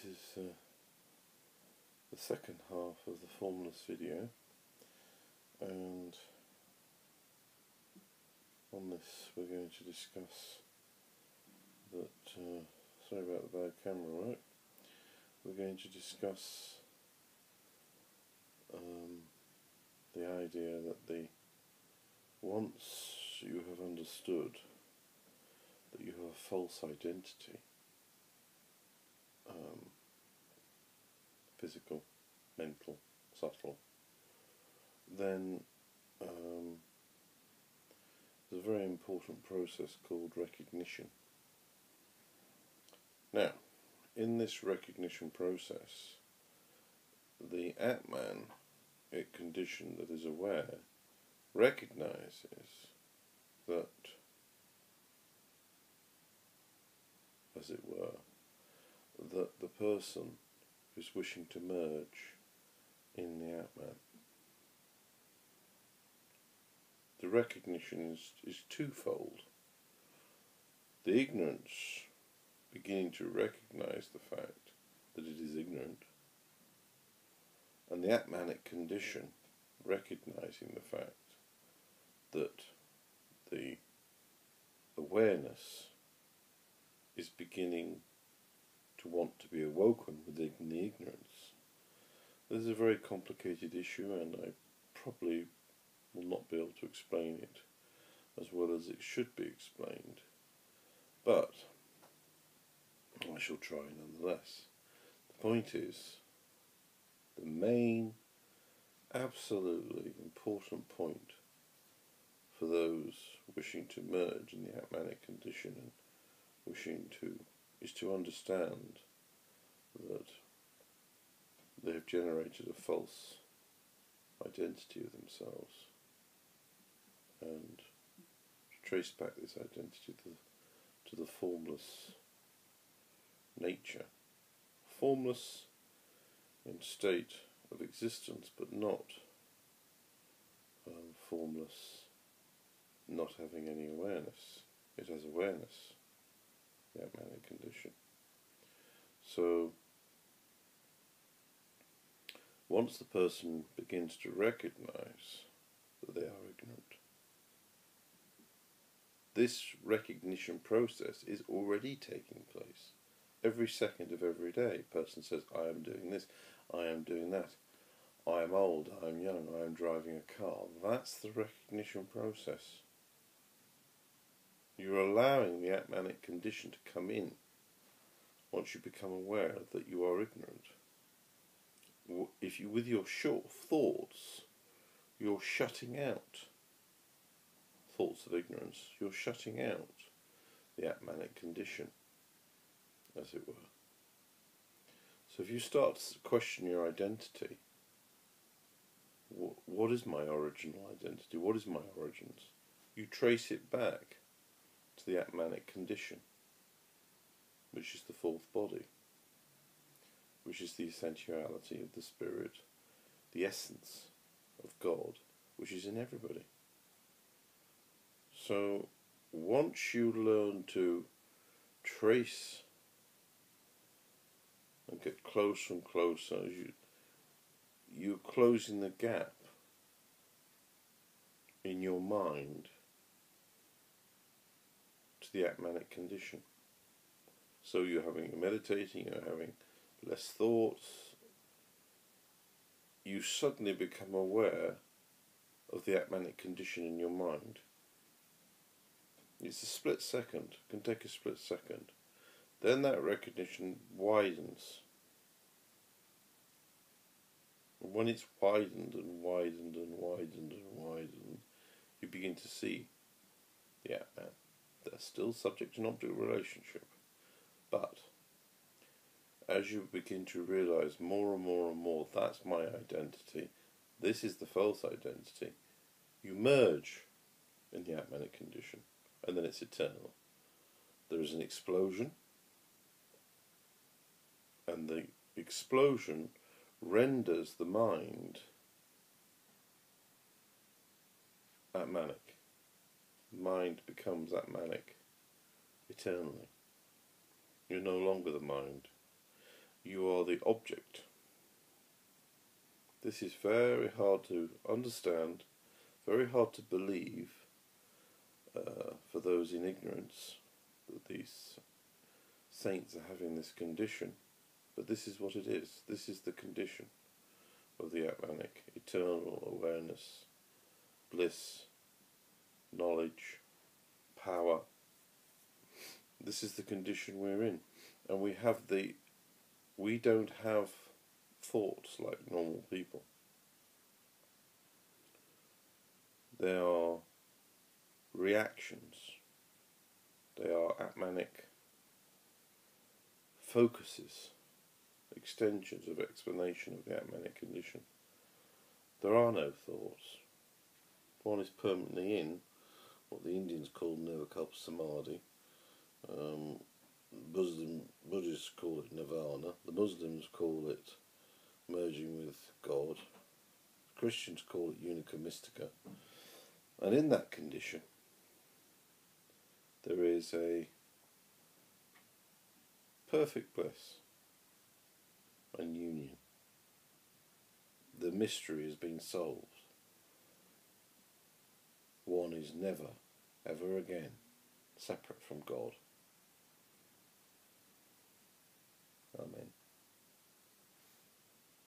is the second half of the Formless video, and on this we're going to discuss that, sorry about the bad camera, right? We're going to discuss the idea that once you have understood that you have a false identity, physical, mental, subtle, then there's a very important process called recognition. Now, in this recognition process, the Atman condition that is aware recognizes that, as it were, that the person is wishing to merge in the Atman. The recognition is twofold. The ignorance beginning to recognize the fact that it is ignorant, and the Atmanic condition recognizing the fact that the awareness is beginning to want to be awoken within the ignorance. This is a very complicated issue, and I probably will not be able to explain it as well as it should be explained, but I shall try nonetheless. The point is, the main, absolutely important point for those wishing to merge in the Atmanic condition and is to understand that they have generated a false identity of themselves, and to trace back this identity to the formless nature. Formless in state of existence, but not formless, not having any awareness. It has awareness, the Atmanic condition. So, once the person begins to recognize that they are ignorant, this recognition process is already taking place. Every second of every day, a person says, I am doing this, I am doing that, I am old, I am young, I am driving a car. That's the recognition process. You're allowing the Atmanic condition to come in once you become aware that you are ignorant. If you, with your short thoughts, you're shutting out thoughts of ignorance, you're shutting out the Atmanic condition, as it were. So if you start to question your identity, what is my original identity? What is my origins? You trace it back to the Atmanic condition, which is the fourth body, which is the essentiality of the spirit, the essence of God, which is in everybody. So once you learn to trace and get closer and closer, you're closing the gap in your mind to the Atmanic condition. So you're meditating, you're having less thoughts, you suddenly become aware of the Atmanic condition in your mind. It's a split second, it can take a split second. Then that recognition widens. And when it's widened and widened and widened and widened, you begin to see the Atman. They're still subject to an object relationship. But as you begin to realize more and more and more, that's my identity, this is the false identity, you merge in the Atmanic condition, and then it's eternal. There is an explosion, and the explosion renders the mind Atmanic. Mind becomes Atmanic eternally. You're no longer the mind. you are the object. This is very hard to understand, very hard to believe for those in ignorance that these saints are having this condition, but this is what it is. This is the condition of the Atmanic: eternal awareness, bliss, knowledge, power. This is the condition we're in, and we don't have thoughts like normal people. They are reactions. They are Atmanic focuses, extensions of explanation of the Atmanic condition. There are no thoughts. One is permanently in what the Indians call Nirvikalpa Samadhi. Buddhists call it Nirvana. The Muslims call it merging with God. Christians call it Unica Mystica. And in that condition, there is a perfect bliss and union. The mystery has been solved. One is never, ever again separate from God.